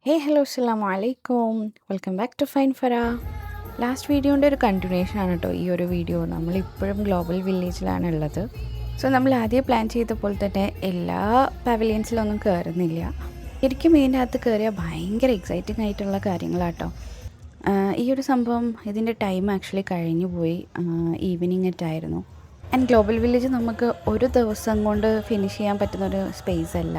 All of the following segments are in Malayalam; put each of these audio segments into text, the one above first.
ഹേ ഹലോ അസ്സലാമു അലൈക്കും. Welcome back to fine Farah. Last വീഡിയോൻ്റെ ഒരു കണ്ടിന്യൂഷൻ ആണ് കേട്ടോ ഈ ഒരു വീഡിയോ. നമ്മളിപ്പോഴും ഗ്ലോബൽ വില്ലേജിലാണ് ഉള്ളത്. സോ നമ്മൾ ആദ്യം പ്ലാൻ ചെയ്ത പോലെ തന്നെ എല്ലാ പവലിയൻസിലൊന്നും കയറുന്നില്ല. ശരിക്കും ഇതിൻ്റെ അകത്ത് കയറിയാൽ ഭയങ്കര എക്സൈറ്റിംഗ് ആയിട്ടുള്ള കാര്യങ്ങളാട്ടോ. ഈ ഒരു സംഭവം ഇതിൻ്റെ ടൈം ആക്ച്വലി കഴിഞ്ഞു പോയി, ഈവനിങ് ആയിരുന്നു. ആൻഡ് ഗ്ലോബൽ വില്ലേജ് നമുക്ക് ഒരു ദിവസം കൊണ്ട് ഫിനിഷ് ചെയ്യാൻ പറ്റുന്നൊരു സ്പേസ് അല്ല.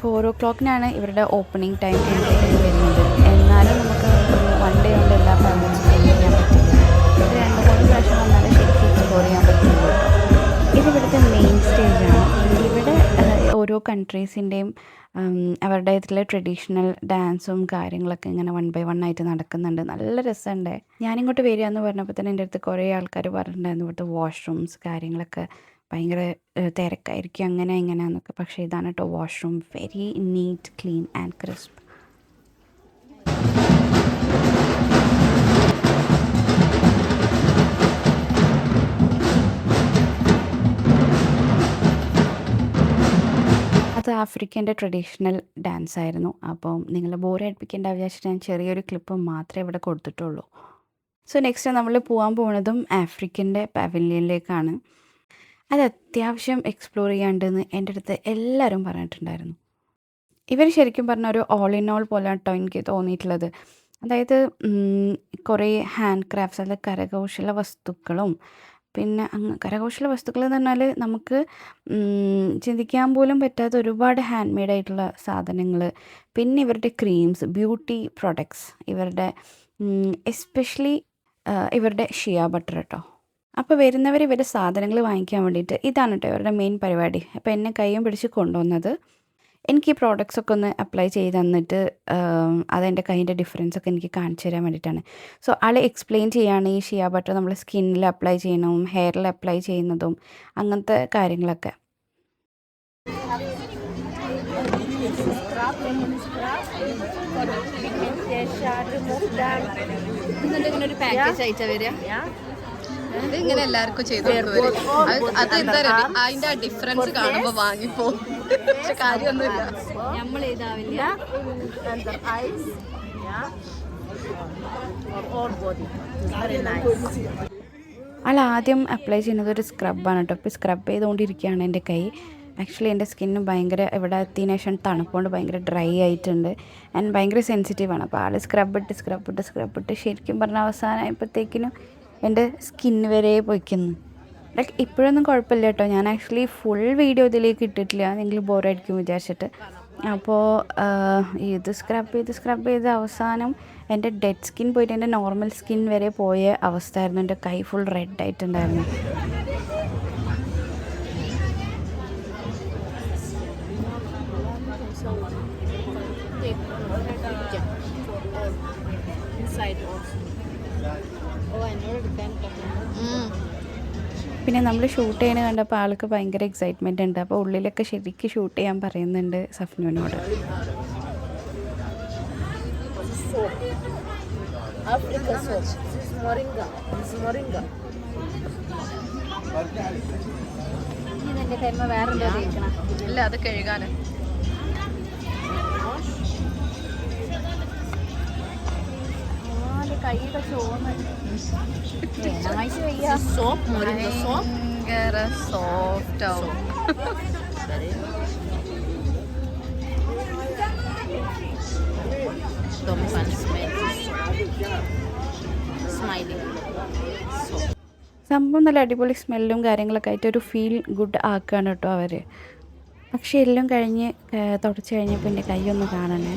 4 o'clock ഇവരുടെ ഓപ്പണിംഗ് ടൈം വരുന്നത്. എന്നാലും നമുക്ക് ഒരു 1 day കൊണ്ട് എല്ലാ പവലിയൻസും ഫിനിഷ് ചെയ്യാൻ പറ്റില്ല. 2-3 പ്രാവശ്യം വന്നാലും ശരിക്കും എക്സ്പ്ലോർ ചെയ്യാൻ പറ്റുള്ളൂ കേട്ടോ. ഇതിവിടുത്തെ മെയിൻ സ്റ്റേജാണ്. ഇവിടെ ഓരോ കൺട്രീസിൻ്റെയും അവരുടെ ഇതിലെ ട്രഡീഷണൽ ഡാൻസും കാര്യങ്ങളൊക്കെ ഇങ്ങനെ 1 by 1 ആയിട്ട് നടക്കുന്നുണ്ട്. നല്ല രസമുണ്ട്. ഞാനിങ്ങോട്ട് വരിക എന്ന് പറഞ്ഞപ്പോൾ തന്നെ എൻ്റെ അടുത്ത് കുറേ ആൾക്കാർ പറഞ്ഞിട്ടുണ്ടായിരുന്നു ഇവിടുത്തെ വാഷ്റൂംസ് കാര്യങ്ങളൊക്കെ ഭയങ്കര തിരക്കായിരിക്കും അങ്ങനെ ഇങ്ങനെയാന്നൊക്കെ. പക്ഷേ ഇതാണ് കേട്ടോ washroom. Very neat, clean and crisp. അത് ആഫ്രിക്കൻ്റെ ട്രഡീഷണൽ ഡാൻസ് ആയിരുന്നു. അപ്പം നിങ്ങൾ ബോർ അടിപ്പിക്കേണ്ട വിചാരിച്ചിട്ട് ഞാൻ ചെറിയൊരു ക്ലിപ്പ് മാത്രമേ ഇവിടെ കൊടുത്തിട്ടുള്ളൂ. സോ നെക്സ്റ്റ് നമ്മൾ പോകാൻ പോകുന്നതും ആഫ്രിക്കൻ്റെ പവലിയനിലേക്കാണ്. അത് അത്യാവശ്യം എക്സ്പ്ലോർ ചെയ്യാണ്ടെന്ന് എൻ്റെ അടുത്ത് എല്ലാവരും പറഞ്ഞിട്ടുണ്ടായിരുന്നു. ഇവർ ശരിക്കും പറഞ്ഞാൽ ഒരു ഓൾ ഇൻ ഓൾ പോലെ കേട്ടോ എനിക്ക് തോന്നിയിട്ടുള്ളത്. അതായത് കുറേ ഹാൻഡ് ക്രാഫ്റ്റ്സ്, അതായത് കരകൗശല വസ്തുക്കളും, പിന്നെ കരകൗശല വസ്തുക്കൾ എന്ന് പറഞ്ഞാൽ നമുക്ക് ചിന്തിക്കാൻ പോലും പറ്റാത്ത ഒരുപാട് ഹാൻഡ് മെയ്ഡ് ആയിട്ടുള്ള സാധനങ്ങൾ, പിന്നെ ഇവരുടെ ക്രീംസ്, ബ്യൂട്ടി പ്രൊഡക്ട്സ്, ഇവരുടെ എസ്പെഷ്യലി ഇവരുടെ ഷിയ ബട്ടർ കേട്ടോ. അപ്പോൾ വരുന്നവർ ഇവരുടെ സാധനങ്ങൾ വാങ്ങിക്കാൻ വേണ്ടിയിട്ട് ഇതാണ് കേട്ടോ ഇവരുടെ മെയിൻ പരിപാടി. അപ്പോൾ എന്നെ കയ്യും പിടിച്ച് കൊണ്ടുവന്നത് എനിക്ക് ഈ പ്രോഡക്റ്റ്സൊക്കെ ഒന്ന് അപ്ലൈ ചെയ്ത് തന്നിട്ട് അതെൻ്റെ കയ്യിൻ്റെ ഡിഫറൻസൊക്കെ എനിക്ക് കാണിച്ചു തരാൻ വേണ്ടിയിട്ടാണ്. സോ ആൾ എക്സ്പ്ലെയിൻ ചെയ്യുകയാണ് ഈ ഷിയ ബട്ടർ നമ്മൾ സ്കിന്നിൽ അപ്ലൈ ചെയ്യണതും ഹെയറിൽ അപ്ലൈ ചെയ്യുന്നതും അങ്ങനത്തെ കാര്യങ്ങളൊക്കെ. ഇങ്ങനെ ഒരു പാക്കേജ് ആയിട്ടാ വരിക. ഇങ്ങനെ എല്ലാവർക്കും ചെയ്തു അത് എന്താ അതിന്റെ ആ ഡിഫറൻസ് കാണുമ്പോ വാങ്ങിപ്പോ. പക്ഷെ കാര്യമൊന്നുമില്ല, നമ്മൾ ഇതാവില്ല. ആൾ ആദ്യം അപ്ലൈ ചെയ്യുന്നത് ഒരു സ്ക്രബാണ് കേട്ടോ. ഇപ്പോൾ സ്ക്രബ് ചെയ്തുകൊണ്ടിരിക്കുകയാണ് എൻ്റെ കൈ. ആക്ച്വലി എൻ്റെ സ്കിന്ന് ഭയങ്കര ഇവിടെ എത്തിയതിനു ശേഷം തണുപ്പുകൊണ്ട് ഭയങ്കര ഡ്രൈ ആയിട്ടുണ്ട് ആൻഡ് ഭയങ്കര സെൻസിറ്റീവാണ്. അപ്പോൾ ആൾ സ്ക്രബ് ഇട്ട് ശരിക്കും പറഞ്ഞാൽ അവസാനമായപ്പോഴത്തേക്കിനും എൻ്റെ സ്കിന്ന് വരെ പൊയ്ക്കുന്നു. ലൈക്ക് ഇപ്പോഴൊന്നും കുഴപ്പമില്ല കേട്ടോ. ഞാൻ ആക്ച്വലി ഫുൾ വീഡിയോ ഇതിലേക്ക് ഇട്ടിട്ടില്ല, നിങ്ങൾ ബോറടിക്കും വിചാരിച്ചിട്ട്. അപ്പോൾ ഇത് സ്ക്രബ് ചെയ്ത് അവസാനം എൻ്റെ ഡെഡ് സ്കിൻ പോയിട്ട് എൻ്റെ നോർമൽ സ്കിൻ വരെ പോയ അവസ്ഥയായിരുന്നു. എൻ്റെ കൈ ഫുൾ റെഡ് ആയിട്ടുണ്ടായിരുന്നു. പിന്നെ നമ്മൾ ഷൂട്ട് ചെയ്യണ കണ്ടപ്പോൾ ആൾക്ക് ഭയങ്കര എക്സൈറ്റ്മെൻ്റ് ഉണ്ട്. അപ്പോൾ ഉള്ളിലൊക്കെ ശരിക്കും ഷൂട്ട് ചെയ്യാൻ പറയുന്നുണ്ട് സഫ്നുവിനോട്. ഇല്ല, അത് കഴുകാന് കൈയൊക്കെ ചോന്ന് ഭയങ്കര സോഫ്റ്റ് ആവും. സംഭവം നല്ല അടിപൊളി സ്മെല്ലും കാര്യങ്ങളൊക്കെ ആയിട്ട് ഒരു ഫീൽ ഗുഡ് ആക്കുകയാണ് കേട്ടോ അവർ. പക്ഷേ എല്ലാം കഴിഞ്ഞ് തുടച്ച് കഴിഞ്ഞപ്പോൾ എൻ്റെ കൈയൊന്ന് കാണണേ.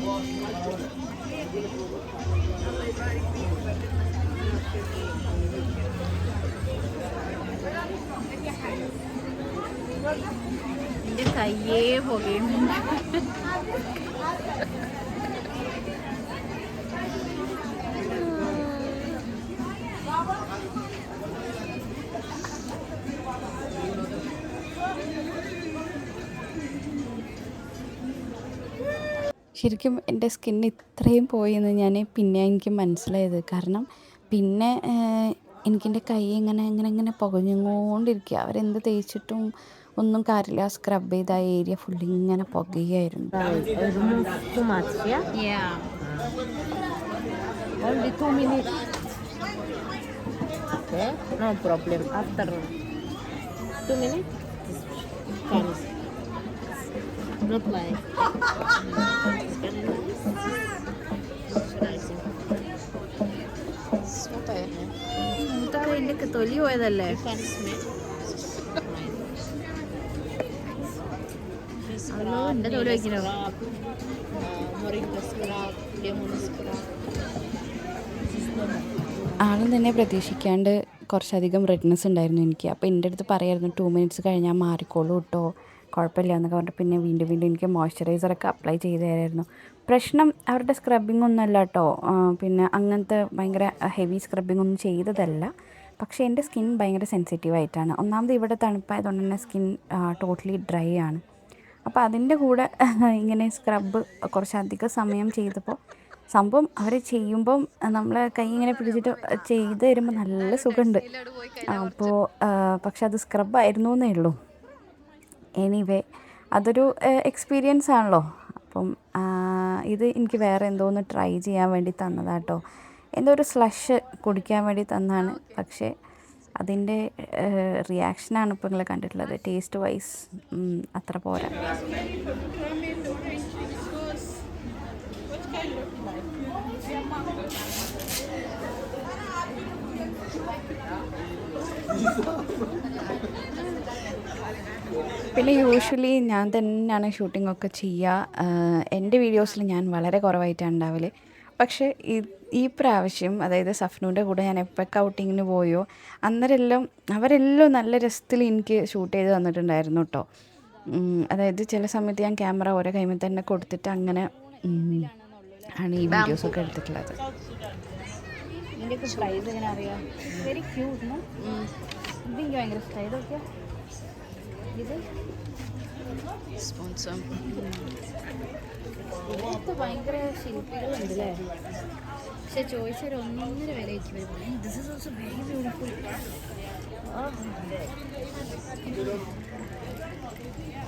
എൻ്റെ കയ്യേ പോകും. ശരിക്കും എൻ്റെ സ്കിന്ന് ഇത്രയും പോയെന്ന് പിന്നെ എനിക്ക് മനസ്സിലായത്. കാരണം പിന്നെ എനിക്കെൻ്റെ കൈ ഇങ്ങനെ പുകഞ്ഞുകൊണ്ടിരിക്കുക. അവരെന്ത് തേച്ചിട്ടും ഒന്നും കാര്യമില്ല. സ്ക്രബ് ചെയ്ത ആ area ഫുള്ളിങ്ങനെ പുകയായിരുന്നു. Yeah. Only 2 minutes. Okay, no problem. After 2 minutes, comes. Not like. It's very nice. Moisturizing. ഇതിന്റെ തൊലി പോയതല്ലേ? You can smell. അല്ലോ എന്റെ തൊലി വയ്ക്കണോ? Moringa scrub, lemon scrub. ആളും തന്നെ പ്രതീക്ഷിക്കാണ്ട് കുറച്ചധികം റെഡ്നെസ് ഉണ്ടായിരുന്നു എനിക്ക്. അപ്പോൾ എൻ്റെ അടുത്ത് പറയായിരുന്നു 2 മിനിറ്റ്സ് കഴിഞ്ഞാൽ മാറിക്കോളൂ കേട്ടോ, കുഴപ്പമില്ല എന്നൊക്കെ പറഞ്ഞിട്ട് പിന്നെ വീണ്ടും വീണ്ടും എനിക്ക് മോയ്സ്ചറൈസറൊക്കെ അപ്ലൈ ചെയ്ത് തരായിരുന്നു. പ്രശ്നം അവരുടെ സ്ക്രബിംഗ് ഒന്നും അല്ല കേട്ടോ, പിന്നെ അങ്ങനത്തെ ഭയങ്കര ഹെവി സ്ക്രബിംഗ് ഒന്നും ചെയ്തതല്ല. പക്ഷേ എൻ്റെ സ്കിൻ ഭയങ്കര സെൻസിറ്റീവായിട്ടാണ്. ഒന്നാമത് ഇവിടെ തണുപ്പായതുകൊണ്ട് തന്നെ സ്കിൻ ടോട്ടലി ഡ്രൈ ആണ്. അപ്പോൾ അതിൻ്റെ കൂടെ ഇങ്ങനെ സ്ക്രബ് കുറച്ചധികം സമയം ചെയ്തപ്പോൾ സംഭവം അവർ ചെയ്യുമ്പം നമ്മൾ കൈ ഇങ്ങനെ പിടിച്ചിട്ട് ചെയ്ത് തരുമ്പോൾ നല്ല സുഖമുണ്ട്. അപ്പോൾ പക്ഷെ അത് സ്ക്രബായിരുന്നു എന്നേ ഉള്ളൂ. എനിവേ അതൊരു എക്സ്പീരിയൻസ് ആണല്ലോ. അപ്പം ഇത് എനിക്ക് വേറെ എന്തോന്ന് ട്രൈ ചെയ്യാൻ വേണ്ടി തന്നതാട്ടോ. എന്തോ ഒരു സ്ലഷ് കുടിക്കാൻ വേണ്ടി തന്നതാണ്. പക്ഷേ അതിൻ്റെ റിയാക്ഷനാണ് ഇപ്പോൾ നിങ്ങൾ കണ്ടിട്ടുള്ളത്. ടേസ്റ്റ് വൈസ് അത്ര പോരാ. പിന്നെ യൂഷ്വലി ഞാൻ തന്നെയാണ് ഷൂട്ടിങ്ങൊക്കെ ചെയ്യുക. എൻ്റെ വീഡിയോസിൽ ഞാൻ വളരെ കുറവായിട്ടാണ് ഉണ്ടാവല്. പക്ഷേ ഈ പ്രാവശ്യം അതായത് സഫ്നൂൻ്റെ കൂടെ ഞാൻ എപ്പോഴൊക്കെ ഔട്ടിങ്ങിന് പോയോ അന്നേരമെല്ലാം അവരെല്ലാം നല്ല രസത്തിൽ എനിക്ക് ഷൂട്ട് ചെയ്ത് തന്നിട്ടുണ്ടായിരുന്നു കേട്ടോ. അതായത് ചില സമയത്ത് ഞാൻ ക്യാമറ ഓരോ കൈമിൽ തന്നെ കൊടുത്തിട്ട് അങ്ങനെ ആണ് ഈ വീഡിയോസൊക്കെ എടുത്തിട്ടുള്ളത്. ഇതിൻ്റെയൊക്കെ പ്രൈസ് എങ്ങനെ അറിയാം? Very cute. ഇതെനിക്ക് ഭയങ്കര ഇഷ്ടമായി. ഇതൊക്കെ ഇത് സ്പോൺസർ ഇതിനകത്ത് ഭയങ്കര ശില്പികളുണ്ട് അല്ലേ? പക്ഷെ ചോദിച്ചൊരു 1.5 വിലയ്ക്ക് വരും. This is also very beautiful.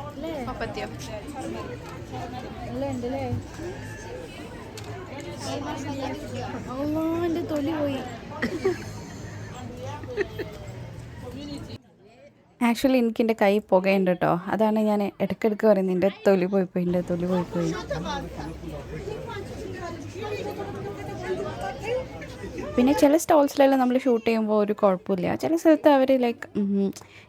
അല്ലേ അല്ലേ ഉണ്ട് അല്ലേ? അള്ളാ എൻ്റെ തൊലി പോയി. ആക്ച്വലി എനിക്ക് എൻ്റെ കൈ പുകയുണ്ട് കേട്ടോ. അതാണ് ഞാൻ ഇടയ്ക്കിടയ്ക്ക് പറയുന്നത് എൻ്റെ തൊലി പോയിപ്പോയി, എൻ്റെ തൊലി പോയിപ്പോയി. പിന്നെ ചില സ്റ്റോൾസിലെല്ലാം നമ്മൾ ഷൂട്ട് ചെയ്യുമ്പോൾ ഒരു കുഴപ്പമില്ല. ചില സ്ഥലത്ത് അവർ like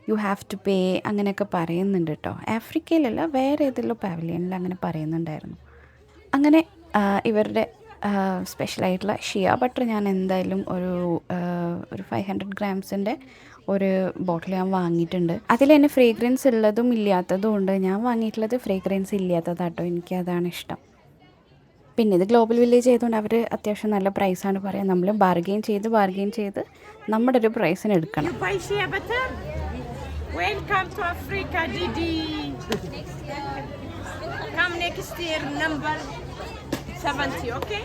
you have to pay അങ്ങനെയൊക്കെ പറയുന്നുണ്ട് കേട്ടോ. ആഫ്രിക്കയിലല്ല വേറെ ഏതെല്ലോ പാവലിയനിൽ അങ്ങനെ പറയുന്നുണ്ടായിരുന്നു. അങ്ങനെ ഇവരുടെ സ്പെഷ്യലായിട്ടുള്ള ഷിയ ബട്ടർ ഞാൻ എന്തായാലും ഒരു 500 ഗ്രാംസിൻ്റെ ഒരു ബോട്ടിൽ ഞാൻ വാങ്ങിയിട്ടുണ്ട്. അതിൽ തന്നെ ഫ്രേഗ്രൻസ് ഉള്ളതും ഇല്ലാത്തതും ഉണ്ട്. ഞാൻ വാങ്ങിയിട്ടുള്ളത് ഫ്രേഗ്രൻസ് ഇല്ലാത്തതാട്ടോ. എനിക്കതാണ് ഇഷ്ടം. പിന്നെ ഇത് ഗ്ലോബൽ വില്ലേജ് ആയതുകൊണ്ട് അവർ അത്യാവശ്യം നല്ല പ്രൈസാണ് പറയുക. നമ്മൾ ബാർഗെയിൻ ചെയ്ത് നമ്മുടെ ഒരു പ്രൈസിന് എടുക്കണം. Welcome to Africa, Didi. Come next year, number 70, okay?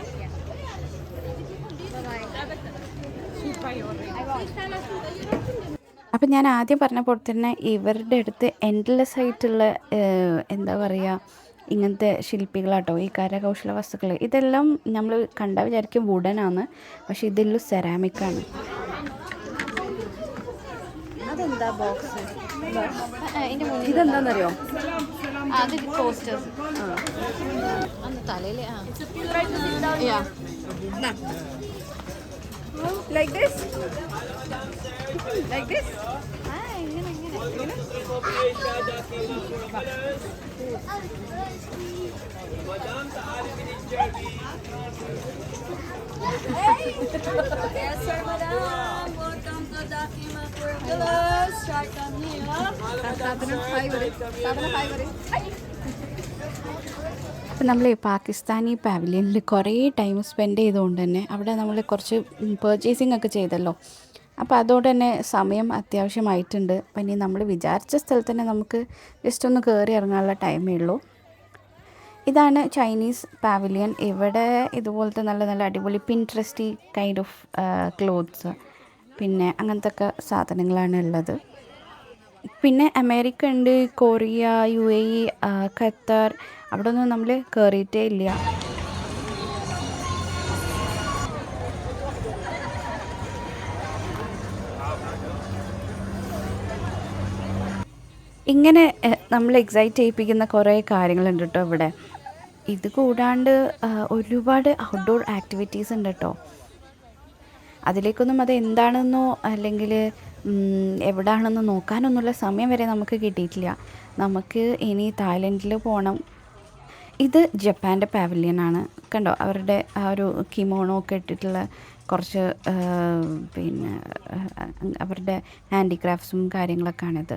അപ്പം ഞാൻ ആദ്യം പറഞ്ഞ പോലെ തന്നെ ഇവരുടെ അടുത്ത് എൻഡ്ലെസ് ആയിട്ടുള്ള എന്താ പറയുക ഇങ്ങനത്തെ ശില്പികളാട്ടോ ഈ കരകൗശല വസ്തുക്കൾ. ഇതെല്ലാം നമ്മൾ കണ്ടാൽ വിചാരിക്കും വുഡനാണ്, പക്ഷെ ഇതെല്ലാം സെറാമിക്കാണ്. അതെന്താ ബോക്സ്? ഇതെന്താണെന്നറിയോ? അത് പോസ്റ്റേഴ്സ് അന്ന് തലയിൽ Like this? Like this? Yes, sir, madam. Welcome to Dakima Villas. Right on here. Sabanam Highway. അപ്പം നമ്മൾ പാകിസ്ഥാനി പാവലിയനിൽ കുറേ ടൈം സ്പെൻഡ് ചെയ്തുകൊണ്ട് തന്നെ അവിടെ നമ്മൾ കുറച്ച് പർച്ചേസിങ് ഒക്കെ ചെയ്തല്ലോ. അപ്പോൾ അതുകൊണ്ട് തന്നെ സമയം അത്യാവശ്യമായിട്ടുണ്ട്. അപ്പം ഇനി നമ്മൾ വിചാരിച്ച സ്ഥലത്ത് തന്നെ നമുക്ക് ജസ്റ്റ് ഒന്ന് കയറി ഇറങ്ങാനുള്ള ടൈമേ ഉള്ളൂ. ഇതാണ് ചൈനീസ് പാവലിയൻ. ഇവിടെ ഇതുപോലത്തെ നല്ല നല്ല അടിപൊളി പിൻട്രസ്റ്റി കൈൻഡ് ഓഫ് ക്ലോത്ത്സ് പിന്നെ അങ്ങനത്തെ ഒക്കെ സാധനങ്ങളാണ് ഉള്ളത്. പിന്നെ അമേരിക്ക ഉണ്ട്, കൊറിയ, UAE, ഖത്തർ, അവിടെ ഒന്നും നമ്മൾ കയറിയിട്ടേ ഇല്ല. ഇങ്ങനെ നമ്മൾ എക്സൈറ്റ് ചെയ്യിപ്പിക്കുന്ന കുറേ കാര്യങ്ങളുണ്ട് കേട്ടോ ഇവിടെ. ഇത് കൂടാണ്ട് ഒരുപാട് ഔട്ട്ഡോർ ആക്ടിവിറ്റീസ് ഉണ്ട് കേട്ടോ. അതിലേക്കൊന്നും അത് എന്താണെന്നോ അല്ലെങ്കിൽ എവിടെയാണെന്നോ നോക്കാനൊന്നുമുള്ള സമയം വരെ നമുക്ക് കിട്ടിയിട്ടില്ല. നമുക്ക് ഇനി തായ്ലൻഡിൽ പോകണം. ഇത് ജപ്പാൻ്റെ പാവലിയനാണ്. കണ്ടോ, അവരുടെ ആ ഒരു കിമോണോ ഒക്കെ ഇട്ടിട്ടുള്ള കുറച്ച് പിന്നെ അവരുടെ ഹാൻഡിക്രാഫ്റ്റ്സും കാര്യങ്ങളൊക്കെയാണിത്.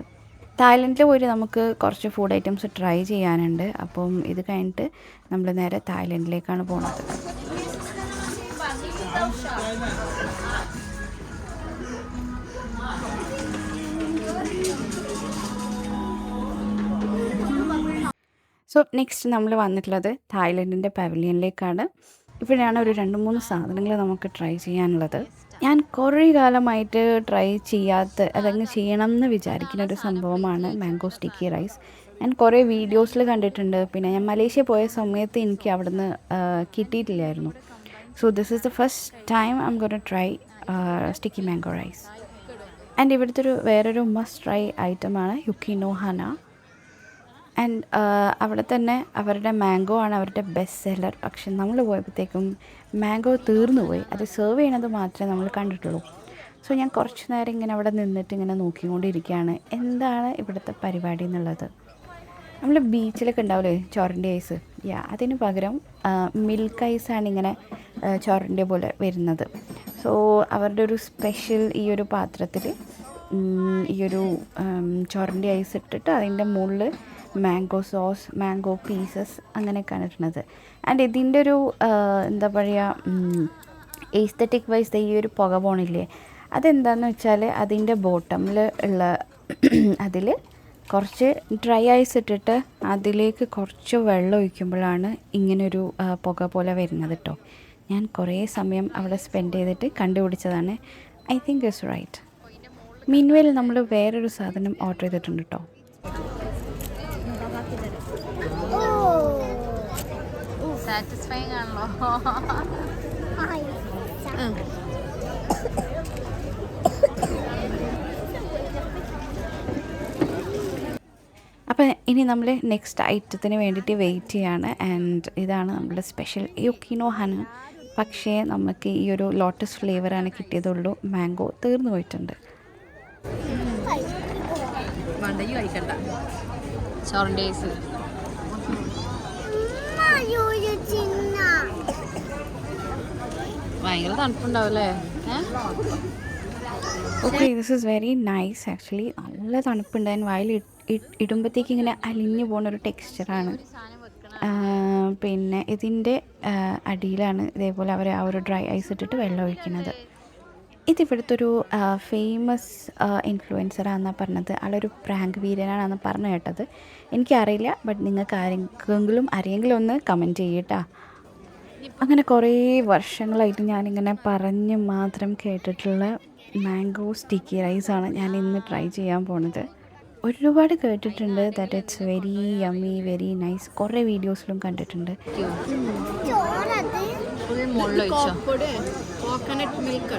തായ്ലൻഡിൽ പോയിട്ട് നമുക്ക് കുറച്ച് ഫുഡ് ഐറ്റംസ് ട്രൈ ചെയ്യാനുണ്ട്. അപ്പം ഇത് കഴിഞ്ഞിട്ട് നമ്മൾ നേരെ തായ്ലൻഡിലേക്കാണ് പോകുന്നത്. സോ നെക്സ്റ്റ് നമ്മൾ വന്നിട്ടുള്ളത് തായ്ലൻഡിൻ്റെ പവലിയനിലേക്കാണ്. ഇവിടെയാണ് ഒരു 2-3 സാധനങ്ങൾ നമുക്ക് ട്രൈ ചെയ്യാനുള്ളത്. ഞാൻ കുറേ കാലമായിട്ട് ട്രൈ ചെയ്യാത്ത അതങ്ങ് ചെയ്യണം എന്ന് വിചാരിക്കുന്ന ഒരു സംഭവമാണ് മാംഗോ സ്റ്റിക്കി റൈസ്. ഞാൻ കുറേ വീഡിയോസിൽ കണ്ടിട്ടുണ്ട്. പിന്നെ ഞാൻ മലേഷ്യ പോയ സമയത്ത് എനിക്ക് അവിടുന്ന് കിട്ടിയിട്ടില്ലായിരുന്നു. So this is the first time I am gonna try sticky mango rice. And ഇവിടുത്തെ വേറൊരു മസ്റ്റ് ട്രൈ ഐറ്റമാണ് യുക്കി നോ ഹന. ആൻഡ് അവിടെ തന്നെ അവരുടെ മാംഗോ ആണ് അവരുടെ ബെസ്റ്റ് സെല്ലർ. പക്ഷെ നമ്മൾ പോയപ്പോഴത്തേക്കും മാംഗോ തീർന്നു പോയി. അത് സെർവ് ചെയ്യണത് മാത്രമേ നമ്മൾ കണ്ടിട്ടുള്ളൂ. സോ ഞാൻ കുറച്ച് നേരം ഇങ്ങനെ അവിടെ നിന്നിട്ട് ഇങ്ങനെ നോക്കിക്കൊണ്ടിരിക്കുകയാണ് എന്താണ് ഇവിടുത്തെ പരിപാടി എന്നുള്ളത്. നമ്മൾ ബീച്ചിലൊക്കെ ഉണ്ടാവില്ലേ ചോറിൻ്റെ ഐസ്, അതിന് പകരം മിൽക്ക് ഐസാണ് ഇങ്ങനെ ചോറിൻ്റെ പോലെ വരുന്നത്. സോ അവരുടെ ഒരു സ്പെഷ്യൽ ഈ ഒരു പാത്രത്തിൽ ഈ ഒരു ചോറിൻ്റെ ഐസ് ഇട്ടിട്ട് അതിൻ്റെ മുകളിൽ മാംഗോ സോസ്, മാംഗോ പീസസ് അങ്ങനെയൊക്കെയാണ് ഇടുന്നത്. ആൻഡ് ഇതിൻ്റെ ഒരു എന്താ പറയുക, എസ്തെറ്റിക് വൈസ് ഈ ഒരു പുക പോണില്ലേ, അതെന്താണെന്ന് വെച്ചാൽ അതിൻ്റെ ബോട്ടമിൽ ഉള്ള അതിൽ കുറച്ച് ഡ്രൈ ഐസ് ഇട്ടിട്ട് അതിലേക്ക് കുറച്ച് വെള്ളം ഒഴിക്കുമ്പോഴാണ് ഇങ്ങനൊരു പുക പോലെ വരുന്നത് കേട്ടോ. ഞാൻ കുറേ സമയം അവിടെ സ്പെൻഡ് ചെയ്തിട്ട് കണ്ടുപിടിച്ചതാണ്. I think it's right. Meanwhile നമ്മൾ വേറൊരു സാധനം ഓർഡർ ചെയ്തിട്ടുണ്ട് കേട്ടോ. സാറ്റിസ്ഫൈങ് ആണല്ലോ. അപ്പോൾ ഇനി നമ്മൾ നെക്സ്റ്റ് ഐറ്റത്തിന് വേണ്ടിയിട്ട് വെയിറ്റ് ചെയ്യാണ്. ആൻഡ് ഇതാണ് നമ്മുടെ സ്പെഷ്യൽ യുക്കിനോ ഹന. പക്ഷേ നമുക്ക് ഈ ഒരു ലോട്ടസ് ഫ്ലേവറാണ് കിട്ടിയതുള്ളൂ. മാംഗോ തീർന്നു പോയിട്ടുണ്ട്. കഴിക്കണ്ട ചോറിൻ്റെ ഐസ്. ഭയങ്കര തണുപ്പുണ്ടാവല്ലേ? Okay, this is very nice actually. നല്ല തണുപ്പുണ്ട്. ഞാൻ വായിൽ ഇടുമ്പോഴത്തേക്ക് ഇങ്ങനെ അലിഞ്ഞു പോകുന്നൊരു ടെക്സ്ചറാണ്. പിന്നെ ഇതിൻ്റെ അടിയിലാണ് ഇതേപോലെ അവർ ആ ഒരു ഡ്രൈ ഐസ് ഇട്ടിട്ട് വെള്ളം ഒഴിക്കുന്നത്. ഇതിവിടുത്തെ ഒരു ഫേമസ് ഇൻഫ്ലുവൻസറാണെന്നാണ് പറഞ്ഞത്. ആളൊരു പ്രാങ്ക് വീരനാണെന്ന് പറഞ്ഞു കേട്ടത്. എനിക്കറിയില്ല, ബട്ട് നിങ്ങൾക്ക് ആരെങ്കിലും ഒന്ന് കമൻറ്റ് ചെയ്യട്ടാ. അങ്ങനെ കുറേ വർഷങ്ങളായിട്ട് ഞാനിങ്ങനെ പറഞ്ഞ് മാത്രം കേട്ടിട്ടുള്ള മാംഗോ സ്റ്റിക്കി റൈസാണ് ഞാൻ ഇന്ന് ട്രൈ ചെയ്യാൻ പോണത്. ഒരുപാട് കേട്ടിട്ടുണ്ട് that it's very yummy, very nice. കുറേ വീഡിയോസിലും കണ്ടിട്ടുണ്ട്. കോക്കനട്ട് മിൽക്ക്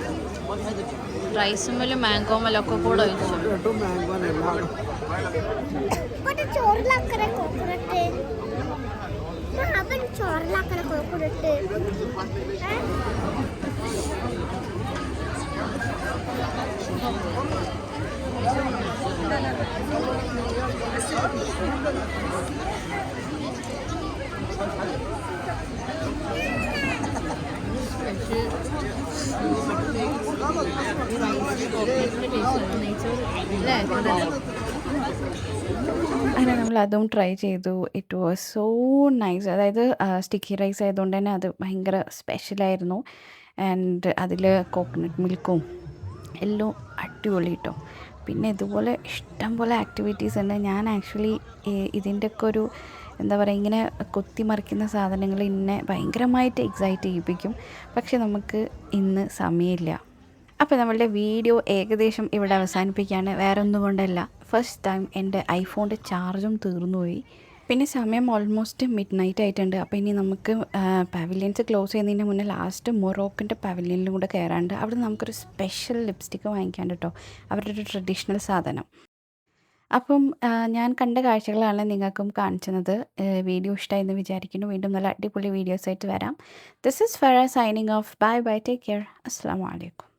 റൈസും മേലും മാംഗോ മേലൊക്കെ കൂടെ ഒഴിച്ചു. അങ്ങനെ നമ്മൾ അതും ട്രൈ ചെയ്തു. It was so nice. അതായത് സ്റ്റിക്കി റൈസ് ആയതുകൊണ്ട് തന്നെ അത് ഭയങ്കര സ്പെഷ്യലായിരുന്നു. ആൻഡ് അതിൽ കോക്കനട്ട് മിൽക്കും എല്ലാം അടിപൊളി കേട്ടോ. പിന്നെ ഇതുപോലെ ഇഷ്ടം പോലെ ആക്ടിവിറ്റീസ് ഉണ്ട്. ഞാൻ ആക്ച്വലി ഇതിൻ്റെയൊക്കെ ഒരു എന്താ പറയുക, ഇങ്ങനെ കൊത്തിമറിക്കുന്ന സാധനങ്ങൾ എന്നെ ഭയങ്കരമായിട്ട് എക്സൈറ്റ് ചെയ്യിപ്പിക്കും. പക്ഷെ നമുക്ക് ഇന്ന് സമയമില്ല. അപ്പോൾ നമ്മളുടെ വീഡിയോ ഏകദേശം ഇവിടെ അവസാനിപ്പിക്കുകയാണ്. വേറെ ഒന്നും കൊണ്ടല്ല, ഫസ്റ്റ് ടൈം എൻ്റെ ഐഫോണിൻ്റെ ചാർജും തീർന്നുപോയി. പിന്നെ സമയം ഓൾമോസ്റ്റ് മിഡ് നൈറ്റ് ആയിട്ടുണ്ട്. അപ്പോൾ ഇനി നമുക്ക് പവലിയൻസ് ക്ലോസ് ചെയ്യുന്നതിന് മുന്നേ ലാസ്റ്റ് മൊറോക്കൻ്റെ പവലിയനിലും കൂടെ കയറാണ്ട് അവിടെ നമുക്കൊരു സ്പെഷ്യൽ ലിപ്സ്റ്റിക്ക് വാങ്ങിക്കാണ്ട് കേട്ടോ. അവരുടെ ഒരു ട്രഡീഷണൽ സാധനം. അപ്പം ഞാൻ കണ്ട കാഴ്ചകളാണ് നിങ്ങൾക്കും കാണിച്ചത്. വീഡിയോ ഇഷ്ടമായി എന്ന് വിചാരിക്കുന്നു. വീണ്ടും നല്ല അടിപൊളി വീഡിയോസായിട്ട് വരാം. This is Farah signing off. Bye bye, take care. അസ്സലാമു അലൈക്കും.